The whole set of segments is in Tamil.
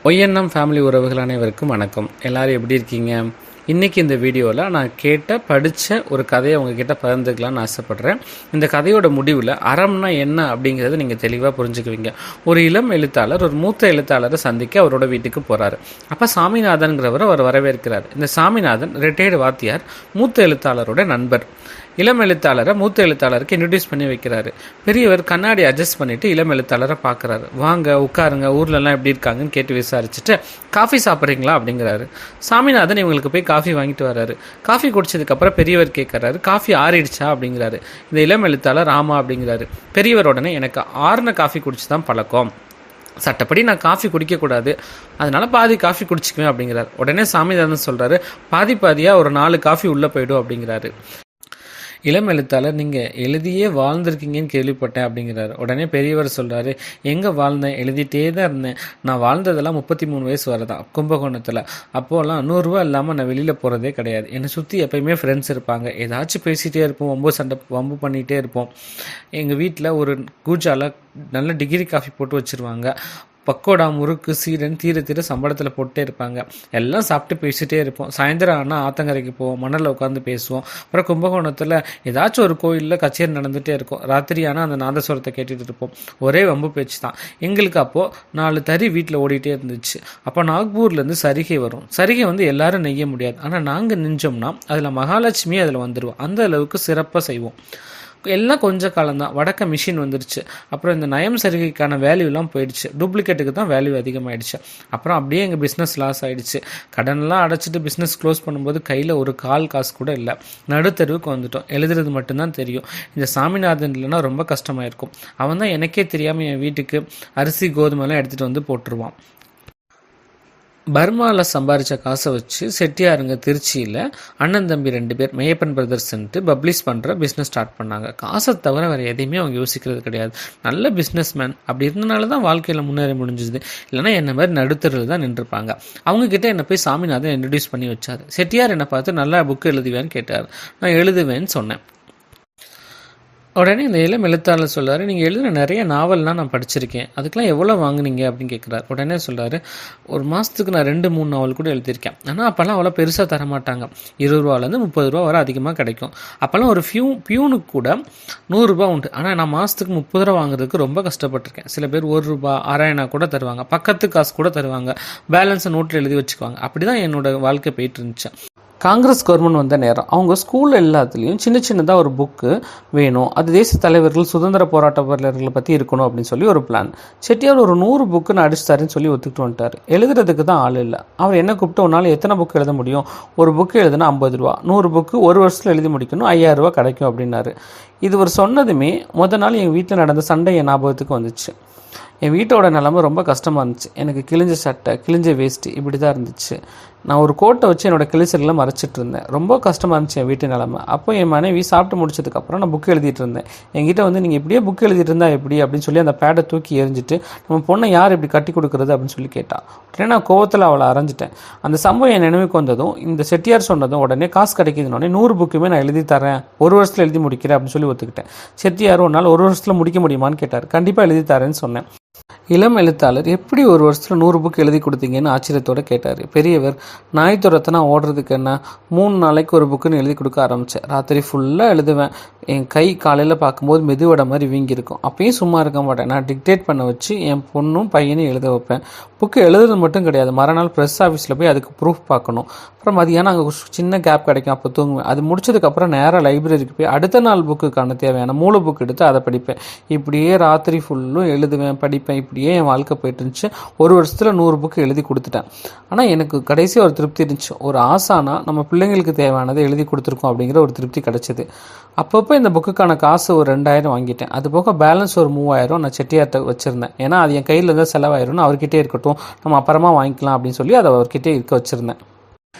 ஒய்என்எம் ஃபேமிலி உறவுகள் அனைவருக்கும் வணக்கம். எல்லோரும் எப்படி இருக்கீங்க? இன்றைக்கி இந்த வீடியோவில் நான் படித்த ஒரு கதையை உங்ககிட்ட பகிர்ந்துக்கலான்னு ஆசைப்பட்றேன். இந்த கதையோட முடிவில் அறம்னா என்ன அப்படிங்கிறத நீங்கள் தெளிவாக புரிஞ்சுக்குவீங்க. ஒரு இளம் எழுத்தாளர் ஒரு மூத்த எழுத்தாளரை சந்திக்க அவரோட வீட்டுக்கு போகிறாரு. அப்போ சாமிநாதன்கிறவர் அவர் வரவேற்கிறார். இந்த சாமிநாதன் ரிட்டையர்டு வாத்தியார், மூத்த எழுத்தாளரோட நண்பர். இளம் எழுத்தாளரை மூத்த எழுத்தாளருக்கு இன்ட்ரடியூஸ் பண்ணி வைக்கிறாரு. பெரியவர் கண்ணாடி அட்ஜஸ்ட் பண்ணிவிட்டு இளம் எழுத்தாளரை பார்க்குறாரு. வாங்க உட்காருங்க, ஊர்லலாம் எப்படி இருக்காங்கன்னு கேட்டு விசாரிச்சுட்டு காஃபி சாப்பிட்றீங்களா அப்படிங்கிறாரு. சாமிநாதன் இவங்களுக்கு போய் காஃபி வாங்கிட்டு வர்றாரு. காஃபி குடிச்சதுக்கப்புறம் பெரியவர் கேட்குறாரு, காஃபி ஆறிடுச்சா அப்படிங்கிறாரு. இந்த இளம் எழுத்தாளர் ஆமா அப்படிங்கிறாரு. பெரியவர் உடனே, எனக்கு ஆறுன காஃபி குடிச்சு தான் பழக்கம், சட்டப்படி நான் காஃபி குடிக்கக்கூடாது, அதனால் பாதி காஃபி குடிச்சிக்குவேன் அப்படிங்கிறார். உடனே சாமிநாதன் சொல்கிறாரு, பாதியாக ஒரு 4 காஃபி உள்ளே போய்டும் அப்படிங்கிறாரு. இளம் எழுத்தாளர், நீங்கள் எழுதியே வாழ்ந்திருக்கீங்கன்னு கேள்விப்பட்டேன் அப்படிங்கிறாரு. உடனே பெரியவர் சொல்கிறாரு, எங்கே வாழ்ந்தேன், எழுதிட்டே தான் இருந்தேன். நான் வாழ்ந்ததெல்லாம் 33 வயசு வரதான் கும்பகோணத்தில். அப்போலாம் 100 ரூபா இல்லாமல் நான் வெளியில் போகிறதே கிடையாது. என்னை சுற்றி எப்போயுமே ஃப்ரெண்ட்ஸ் இருப்பாங்க, ஏதாச்சும் பேசிகிட்டே இருப்போம், வம்பு பண்ணிகிட்டே இருப்போம். எங்கள் வீட்டில் ஒரு கூஜாவில் நல்ல டிகிரி காஃபி போட்டு வச்சுருவாங்க. பக்கோடா, முறுக்கு, சீடன் தீர சம்பளத்தில் போட்டே இருப்பாங்க. எல்லாம் சாப்பிட்டு பேசிகிட்டே இருப்போம். சாயந்தரம் ஆனால் ஆத்தங்கரைக்கு போவோம், மணலில் உட்காந்து பேசுவோம். அப்புறம் கும்பகோணத்தில் ஏதாச்சும் ஒரு கோயிலில் கச்சேரி நடந்துகிட்டே இருக்கும். ராத்திரி ஆனால் அந்த நாதஸ்வரத்தை கேட்டுகிட்டு இருப்போம். ஒரே வம்பு பேச்சு தான். எங்களுக்கு அப்போது 4 தறி வீட்டில் ஓடிட்டே இருந்துச்சு. அப்போ நாக்பூர்லேருந்து சரிகை வரும். சரிகை எல்லாரும் நெய்ய முடியாது, ஆனால் நாங்கள் நெஞ்சோம்னா அதில் மகாலட்சுமி அதில் வந்துடுவோம். அந்த அளவுக்கு சிறப்பாக செய்வோம். எல்லாம் கொஞ்சம் காலம்தான். வடக்க மிஷின் வந்துருச்சு. அப்புறம் இந்த நயம் சரிகைக்கான வேல்யூலாம் போயிடுச்சு. டூப்ளிகேட்டுக்கு தான் வேல்யூ அதிகமாகிடுச்சு. அப்புறம் அப்படியே எங்கள் பிஸ்னஸ் லாஸ் ஆகிடுச்சு. கடனெல்லாம் அடைச்சிட்டு பிஸ்னஸ் க்ளோஸ் பண்ணும்போது கையில் ஒரு காசு கூட இல்லை. நடுத்தருவுக்கு வந்துட்டோம். எழுதுறது மட்டும்தான் தெரியும். இந்த சாமிநாதன் இல்லைன்னா ரொம்ப கஷ்டமாக இருக்கும். அவன் தான் எனக்கே தெரியாமல் என் வீட்டுக்கு அரிசி கோதுமைலாம் எடுத்துகிட்டு வந்து போட்டுருவான். பர்மாவில் சம்பாதிச்ச காசை வச்சு செட்டியாருங்க திருச்சியில் அண்ணன் தம்பி 2 பேர் மெய்யப்பன் பிரதர்ஸ்ன்ட்டு பப்ளிஷ் பண்ணுற பிஸ்னஸ் ஸ்டார்ட் பண்ணாங்க. காசை தவிர வேறு எதையுமே அவங்க யோசிக்கிறது கிடையாது. நல்ல பிஸ்னஸ் மேன். அப்படி இருந்தனால தான் வாழ்க்கையில் முன்னேற முடிஞ்சுது. இல்லைனா என்ன மாதிரி நடுத்தரில் தான் நின்றுருப்பாங்க. அவங்கக்கிட்ட என்னை போய் சாமிநாதன் இன்ட்ரடியூஸ் பண்ணி வச்சார். செட்டியார் என்னை பார்த்து நல்லா புக்கு எழுதுவேன்னு கேட்டார். நான் எழுதுவேன்னு சொன்னேன். உடனே இந்த இளம் எழுத்தாளர் சொல்கிறாரு, நீங்கள் எழுதுகிற நிறைய நாவல்லாம் நான் படிச்சிருக்கேன், அதுக்கெலாம் எவ்வளோ வாங்குனீங்க அப்படின்னு கேட்குறாரு. உடனே சொல்கிறாரு, ஒரு மாதத்துக்கு நான் 2-3 நாவல் கூட எழுதியிருக்கேன். ஆனால் அப்போல்லாம் அவ்வளோ பெருசாக தரமாட்டாங்க. 20 ரூபாலேருந்து 30 ரூபா வரை அதிகமாக கிடைக்கும். அப்போல்லாம் ஒரு பியூனுக்கு கூட 100 ரூபா உண்டு. ஆனால் நான் மாதத்துக்கு 30 ரூபா வாங்குறதுக்கு ரொம்ப கஷ்டப்பட்டிருக்கேன். சில பேர் 1 ரூபா 6 கூட தருவாங்க, பக்கத்து காசு கூட தருவாங்க, பேலன்ஸை நோட்டில் எழுதி வச்சுக்குவாங்க. அப்படி தான் என்னோடய வாழ்க்கை போயிட்டு இருந்துச்சு. காங்கிரஸ் கவர்மெண்ட் வந்த நேரம் அவங்க ஸ்கூலில் எல்லாத்துலேயும் சின்னதாக ஒரு புக்கு வேணும், அது தேச தலைவர்கள், சுதந்திர போராட்ட வீரர்களை பற்றி இருக்கணும் அப்படின்னு சொல்லி ஒரு பிளான். செட்டியார் ஒரு 100 புக்கு நான் அடிச்சுட்டாருன்னு சொல்லி ஒத்துக்கிட்டு வந்துட்டார். எழுதுறதுக்கு தான் ஆள் இல்லை. அவர் என்ன கூப்பிட்டு, ஒரு நாள் எத்தனை புக்கு எழுத முடியும், ஒரு புக்கு எழுதுனா 50 ரூபா, 100 புக்கு ஒரு வருஷத்தில் எழுதி முடிக்கணும், 5000 ரூபா கிடைக்கும் அப்படின்னாரு. இது ஒரு சொன்னதுமே நாள் எங்கள் வீட்டில் நடந்த சண்டை என் ஞாபகத்துக்கு வந்துச்சு. என் வீட்டோட நிலமை ரொம்ப கஷ்டமாக இருந்துச்சு. எனக்கு கிழிஞ்ச சட்டை, கிழிஞ்ச வேஸ்ட்டு இப்படி தான் இருந்துச்சு. நான் ஒரு கோட்டை வச்சு என்னோடய கிழிச்சல்களை மறைச்சிட்டு இருந்தேன். ரொம்ப கஷ்டமாக இருந்துச்சு என் வீட்டு நிலமை. அப்போ என் மனைவி சாப்பிட்டு முடிச்சதுக்கப்புறம் நான் புக்கு எழுதிட்டு இருந்தேன். என்கிட்ட நீங்கள் இப்படியே புக்கு எழுதிட்டு இருந்தால் எப்படி அப்படின்னு சொல்லி அந்த பேடை தூக்கி எரிஞ்சிட்டு, நம்ம பொண்ணை யார் இப்படி கட்டி கொடுக்குறது அப்படின்னு சொல்லி கேட்டான். உடனே நான் கோவத்தில் அவளை அரைஞ்சிட்டேன். அந்த சம்பவம் என் நினைவுக்கு வந்ததும், இந்த செட்டியார் சொன்னதும், உடனே காசு கிடைக்கிதுனோடனே 100 புக்குமே நான் எழுதி தரேன், ஒரு வருஷத்தில் எழுதி முடிக்கிறேன் அப்படின்னு சொல்லி ஒத்துக்கிட்டேன். செட்டியார் ஒரு நாள் 1 வருஷத்தில் முடிக்க முடியுமான்னு கேட்டார். கண்டிப்பாக எழுதி தரேன்னு சொன்னேன். இளம் எழுத்தாளர், எப்படி 1 வருஷத்தில் 100 புக் எழுதி கொடுத்தீங்கன்னு ஆச்சரியத்தோடு கேட்டார். பெரியவர், நாய் துரத்தனா ஓடுறதுக்கு என்ன, 3 நாளைக்கு ஒரு புக்குன்னு எழுதி கொடுக்க ஆரம்பித்தேன். ராத்திரி ஃபுல்லாக எழுதுவேன். என் கை காலையில் பார்க்கும்போது மெதுவடை மாதிரி வீங்கியிருக்கும். அப்பயும் சும்மா இருக்க மாட்டேன். நான் டிக்டேட் பண்ண வச்சு என் பொண்ணும் பையனையும் எழுத வைப்பேன். புக்கு எழுதுறது மட்டும் கிடையாது, மறுநாள் ப்ரெஸ் ஆஃபீஸில் போய் அதுக்கு ப்ரூஃப் பார்க்கணும். அப்புறம் மதியானம் அங்கே சின்ன கேப் கிடைக்கும், அப்போ தூங்குவேன். அது முடிச்சதுக்கப்புறம் நேராக லைப்ரரிக்கு போய் அடுத்த நாள் புக்குக்கான தேவையான மூல புக்கு எடுத்து அதை படிப்பேன். இப்படியே ராத்திரி ஃபுல்லும் எழுதுவேன், படிப்பேன். இப்படியே என் வாழ்க்கை போயிட்டு இருந்துச்சு. 1 வருஷத்தில் 100 புக்கு எழுதி கொடுத்துட்டேன். ஆனால் எனக்கு கடைசி ஒரு திருப்தி இருந்துச்சு. ஒரு ஆசானா நம்ம பிள்ளைங்களுக்கு தேவையானதை எழுதி கொடுத்துருக்கோம் அப்படிங்கிற ஒரு திருப்தி கிடச்சிது. அப்பப்போ இந்த புக்குக்கான காசு ஒரு 2000 வாங்கிட்டேன். அது போக பேலன்ஸ் ஒரு 3000 நான் செட்டியார்ட்ட வச்சுருந்தேன். ஏன்னா அது என் கையில் இருந்தால் செலவாயிரும்னு அவர்கிட்டே இருக்கட்டும், நம்ம அப்புறமா வாங்கிக்கலாம் அப்படின்னு சொல்லி அதை அவர்கிட்டே இருக்க வச்சுருந்தேன்.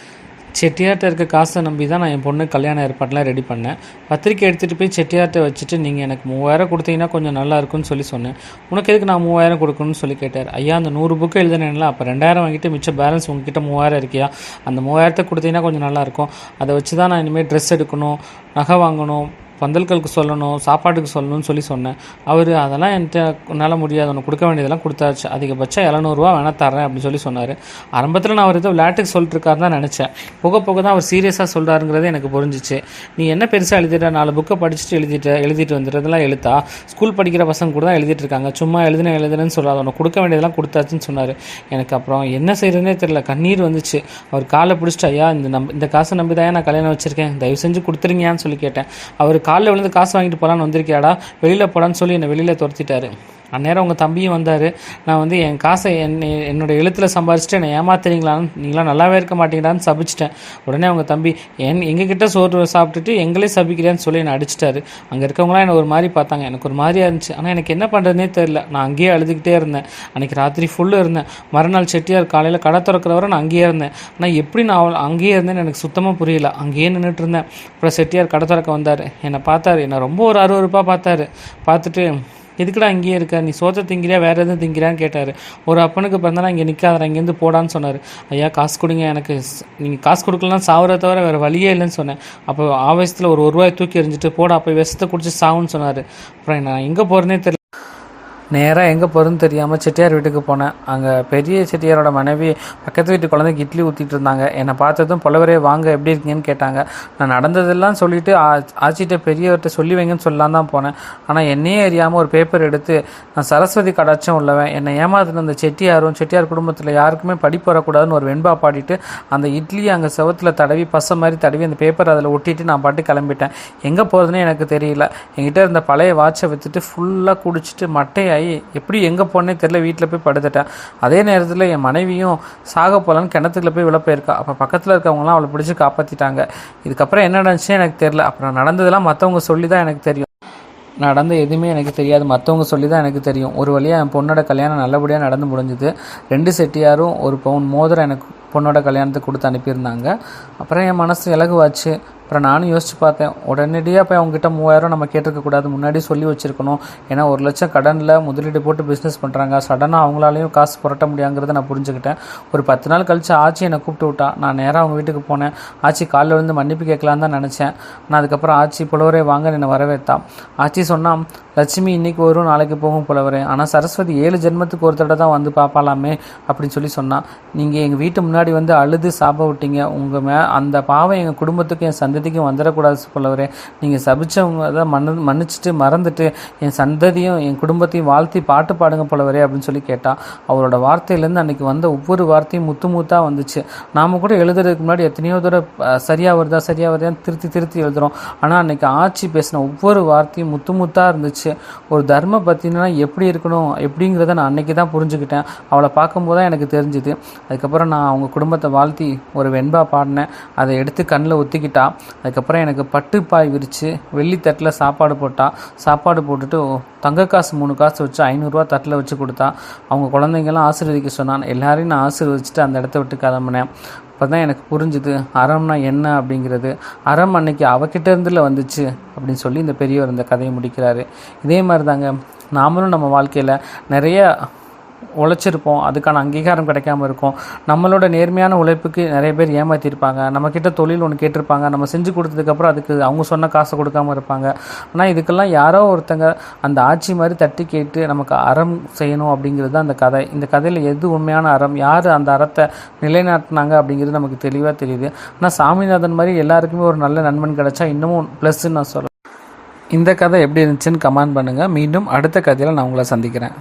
செட்டியார்ட்ட இருக்க காசை நம்பி தான் நான் என் பொண்ணு கல்யாண ஏற்பாட்டெலாம் ரெடி பண்ணேன். பத்திரிக்கை எடுத்துகிட்டு போய் செட்டியார்ட்ட வச்சுட்டு, நீங்கள் எனக்கு 3000 கொடுத்தீங்கன்னா கொஞ்சம் நல்லா இருக்குன்னு சொல்லி சொன்னேன். உனக்கு எதுக்கு நான் 3000 கொடுக்கணும்னு சொல்லி கேட்டார். ஐயா, அந்த 100 புக்கு எழுதுனேன்ல, அப்போ 2000 வாங்கிட்டு மிச்சம் பேலன்ஸ் உங்ககிட்ட 3000 இருக்கியா, அந்த 3000 கொடுத்தீங்கன்னா கொஞ்சம் நல்லாயிருக்கும். அதை வச்சு தான் நான் இனிமேல் ட்ரெஸ் எடுக்கணும், நகை வாங்கணும், பந்தல்களுக்கு சொல்லணும், சாப்பாட்டுக்கு சொல்லணும்னு சொன்னேன். அவர் அதெல்லாம் என்கிட்ட என்னால் முடியாது, உனக்கு கொடுக்க வேண்டியதெல்லாம் கொடுத்தாச்சு, அதிகபட்சம் 700 வேணால் தரேன் அப்படின்னு சொல்லி சொன்னார். ஆரம்பத்தில் நான் அவர் ஏதோ விளையாட்டுக்கு சொல்லிட்டுருக்காரு தான் நினச்சேன். போக போக தான் அவர் சீரியஸாக சொல்கிறாருங்கிறது எனக்கு புரிஞ்சிச்சு. நீ என்ன பெருசாக எழுதிட்ட, 4 புக்கை படிச்சுட்டு எழுதிட்டு வந்துடுறதெல்லாம் எழுத்தா, ஸ்கூல் படிக்கிற பசங்க கூட தான் எழுதிட்டு இருக்காங்க, சும்மா எழுதுனேன்னு சொல்லாத, உனக்கு கொடுக்க வேண்டியதெல்லாம் கொடுத்தாச்சுன்னு சொன்னார். எனக்கு அப்புறம் என்ன செய்கிறதுனே தெரியல, கண்ணீர் வந்துச்சு. அவர் காலை பிடிச்சிட்டு, ஐயா இந்த காசை நம்பி தான் நான் கல்யாணம் வச்சுருக்கேன், தயவு செஞ்சு கொடுத்துருங்கயான்னு சொல்லி கேட்டேன். அவர் காலில் விழுந்து காசு வாங்கிட்டு போகலான்னு வந்திருக்கியாடா, வெளியில் போடான்னு சொல்லி என்னை வெளியில் துரத்திட்டாரு. அந்நேரம் உங்கள் தம்பியும் வந்தார். நான் என் காசை என்னோட எழுத்தில் சம்பாரிச்சிட்டு என்னை ஏமாத்துறீங்களான்னு, நீங்களாம் நல்லாவே இருக்க மாட்டீங்களான்னு சபிச்சிட்டேன். உடனே அவங்க தம்பி எங்ககிட்ட சோறு சாப்பிட்டுட்டு எங்களே சபிக்கிறேன்னு சொல்லி என்னை அடிச்சிட்டாரு. அங்கே இருக்கவங்களாம் என்னை ஒரு மாதிரி பார்த்தாங்க. எனக்கு ஒரு மாதிரியாக இருந்துச்சு. ஆனால் எனக்கு என்ன பண்ணுறதுனே தெரியல. நான் அங்கேயே அழுதுகிட்டே இருந்தேன். அன்றைக்கி ராத்திரி ஃபுல்லு இருந்தேன். மறுநாள் செட்டியார் காலையில் கடை திறக்கிற வரை நான் அங்கேயே இருந்தேன். ஆனால் எப்படி நான் அங்கேயே இருந்தேன்னு எனக்கு சுத்தமாக புரியல. அங்கேயே நின்றுட்டு இருந்தேன். அப்புறம் செட்டியார் கடை திறக்க வந்தார். என்னை பார்த்தாரு. என்னை ரொம்ப ஒரு அருவருப்பாக பார்த்தாரு. பார்த்துட்டு, எதுக்குடா இங்கேயே இருக்க, நீ சோத்தை திங்கிறியா வேறு எதுவும் திங்கிறான்னு கேட்டார். ஒரு அப்பனுக்கு பிறந்தாலும் இங்கே நிற்காத, இங்கேருந்து போடான்னு சொன்னார். ஐயா காசு கொடுங்க, எனக்கு நீங்கள் காசு கொடுக்கலாம் சாவுறத தவிர வேறு வழியே இல்லைன்னு சொன்னேன். அப்போ ஆவேசத்தில் ஒரு ரூபாய் தூக்கி எறிஞ்சிட்டு, போடா போய் விஷத்தை குடிச்சு சாவுன்னு சொன்னார். அப்புறம் நான் எங்கே போகிறேனே தெரியல. நேராக எங்கே போகிறதுன்னு தெரியாமல் செட்டியார் வீட்டுக்கு போனேன். அங்கே பெரிய செட்டியாரோட மனைவி பக்கத்து வீட்டு குழந்தைக்கு இட்லி ஊற்றிட்டு இருந்தாங்க. என்னை பார்த்ததும் புலவரே வாங்க எப்படி இருக்கீங்கன்னு கேட்டாங்க. நான் நடந்ததெல்லாம் சொல்லிவிட்டு ஆச்சிட்ட பெரியவர்கிட்ட சொல்லி வைங்கன்னு சொல்லலாம் தான் போனேன். ஆனால் என்னையே அறியாமல் ஒரு பேப்பர் எடுத்து, நான் சரஸ்வதி கடாட்சம் உள்ளவன், என்னை ஏமாத்தின அந்த செட்டியார் குடும்பத்தில் யாருக்குமே படிப்பு வரக்கூடாதுன்னு ஒரு வெண்பா பாடிட்டு அந்த இட்லியை அங்கே செவத்தில் தடவி பசை மாதிரி தடவி அந்த பேப்பர் அதில் ஒட்டிட்டு நான் பாட்டு கிளம்பிட்டேன். எங்கே போகிறதுனே எனக்கு தெரியல. என்கிட்ட இருந்த பழைய வாட்சை விற்றுட்டு ஃபுல்லாக குடிச்சிட்டு மட்டையை எப்படி எங்கே போனே தெரியல, வீட்டில் போய் படுத்துட்டேன். அதே நேரத்தில் என் மனைவியும் சாக போகலான்னு கிணத்துக்குள்ள போய் விழப்போயிருக்கா. அப்போ பக்கத்தில் இருக்கவங்களாம் அவளை பிடிச்சி காப்பாற்றிட்டாங்க. இதுக்கப்புறம் என்ன நடந்துச்சுன்னு எனக்கு தெரியல. அப்புறம் நடந்ததெல்லாம் மற்றவங்க சொல்லி தான் எனக்கு தெரியும். நடந்த எதுவுமே எனக்கு தெரியாது, மற்றவங்க சொல்லி தான் எனக்கு தெரியும். ஒரு வழியாக என் பொண்ணோட கல்யாணம் நல்லபடியாக நடந்து முடிஞ்சுது. 2 செட்டியாரும் 1 பவுன் மோதிரம் எனக்கு பொண்ணோட கல்யாணத்துக்கு கொடுத்து அனுப்பியிருந்தாங்க. அப்புறம் என் மனசு இலகுவாச்சு. அப்புறம் நானும் யோசிச்சு பார்த்தேன், உடனடியாக போய் அவங்ககிட்ட 3000 நம்ம கேட்டிருக்கக்கூடாது, முன்னாடி சொல்லி வச்சுருக்கணும். ஏன்னா 1 லட்சம் கடனில் முதலீடு போட்டு பிஸ்னஸ் பண்ணுறாங்க, சடனாக அவங்களாலையும் காசு புரட்ட முடியாங்கிறத நான் புரிஞ்சுக்கிட்டேன். ஒரு 10 நாள் கழித்து ஆச்சி என்னை கூப்பிட்டு விட்டா. நான் நேராக அவங்க வீட்டுக்கு போனேன். ஆச்சி காலில் விழுந்து மன்னிப்பு கேட்கலான்னு தான் நினச்சேன். நான் அதுக்கப்புறம் ஆச்சி புலவரே வாங்க என்னை வரவேற்தான். ஆச்சி சொன்னால், லட்சுமி இன்றைக்கி வரும் நாளைக்கு போகும் புலவரே, ஆனால் சரஸ்வதி 7 ஜென்மத்துக்கு ஒரு தடவை தான் வந்து பார்ப்பாலாமே அப்படின்னு சொல்லி சொன்னான். நீங்கள் எங்கள் வீட்டு முன்னாடி வந்து அழுது சாப விட்டீங்க, உங்கள் அந்த பாவம் எங்கள் குடும்பத்துக்கும் என் சந்ததிக்கும் வந்துடக்கூடாது புலவரே. நீங்கள் சபிச்சவங்க தான் மன்னிச்சுட்டு மறந்துட்டு என் சந்ததியும் என் குடும்பத்தையும் வாழ்த்தி பாட்டு பாடுங்க புலவரே அப்படின்னு சொல்லி கேட்டா. அவரோட வார்த்தையிலேருந்து அன்றைக்கி வந்த ஒவ்வொரு வார்த்தையும் முத்தாக வந்துச்சு. நாம் கூட எழுதுறதுக்கு முன்னாடி எத்தனையோ தடவை சரியாக வருதான்னு திருத்தி எழுதுகிறோம். ஆனால் அன்றைக்கி ஆட்சி பேசின ஒவ்வொரு வார்த்தையும் முத்தாக இருந்துச்சு. ஒரு தர்ம பத்தினா எப்படி இருக்கணும் எப்படிங்கிறத நான் அன்னைக்கு தான் புரிஞ்சுக்கிட்டேன். அவளை பார்க்கும்போது தான் எனக்கு தெரிஞ்சுது. அதுக்கப்புறம் நான் அவங்க குடும்பத்தை வாழ்த்தி ஒரு வெண்பா பாடினேன். அதை எடுத்து கண்ணில் ஒத்திக்கிட்டா. அதுக்கப்புறம் எனக்கு பட்டுப்பாய் விரித்து வெள்ளித்தட்டில் சாப்பாடு போட்டுட்டு தங்க காசு 3 காசு வச்சு 500 தட்டில் வச்சு கொடுத்தா. அவங்க குழந்தைங்கள்லாம் ஆசீர்வதிக்க சொன்னான். எல்லாரையும் நான் ஆசீர்வதிச்சுட்டு அந்த இடத்த விட்டு கிளம்புனேன். அப்போ தான் எனக்கு புரிஞ்சுது அறம்னா என்ன அப்படிங்கிறது. அறம் அன்னைக்கு அவகிட்ட இருந்துல வந்துச்சு அப்படின்னு சொல்லி இந்த பெரியவர் இந்த கதையை முடிக்கிறாரு. இதே மாதிரி தாங்க நாமளும் நம்ம வாழ்க்கையில் நிறைய உழைச்சிருப்போம், அதுக்கான அங்கீகாரம் கிடைக்காம இருக்கும். நம்மளோட நேர்மையான உழைப்புக்கு நிறைய பேர் ஏமாற்றிருப்பாங்க. நம்மக்கிட்ட தொழில் ஒன்று கேட்டிருப்பாங்க, நம்ம செஞ்சு கொடுத்ததுக்கப்புறம் அதுக்கு அவங்க சொன்ன காசை கொடுக்காம இருப்பாங்க. ஆனால் இதுக்கெல்லாம் யாரோ ஒருத்தங்க அந்த ஆட்சி மாதிரி தட்டி கேட்டு நமக்கு அறம் செய்யணும் அப்படிங்கிறது தான் அந்த கதை. இந்த கதையில் எது உண்மையான அறம், யார் அந்த அறத்தை நிலைநாட்டினாங்க அப்படிங்கிறது நமக்கு தெளிவாக தெரியுது. ஆனால் சாமிநாதன் மாதிரி எல்லாருக்குமே ஒரு நல்ல நண்பன் கிடைச்சா இன்னமும் ப்ளஸ்ன்னு நான் சொல்லுவேன். இந்த கதை எப்படி இருந்துச்சுன்னு கமெண்ட் பண்ணுங்கள். மீண்டும் அடுத்த கதையில் நான் உங்களை சந்திக்கிறேன்.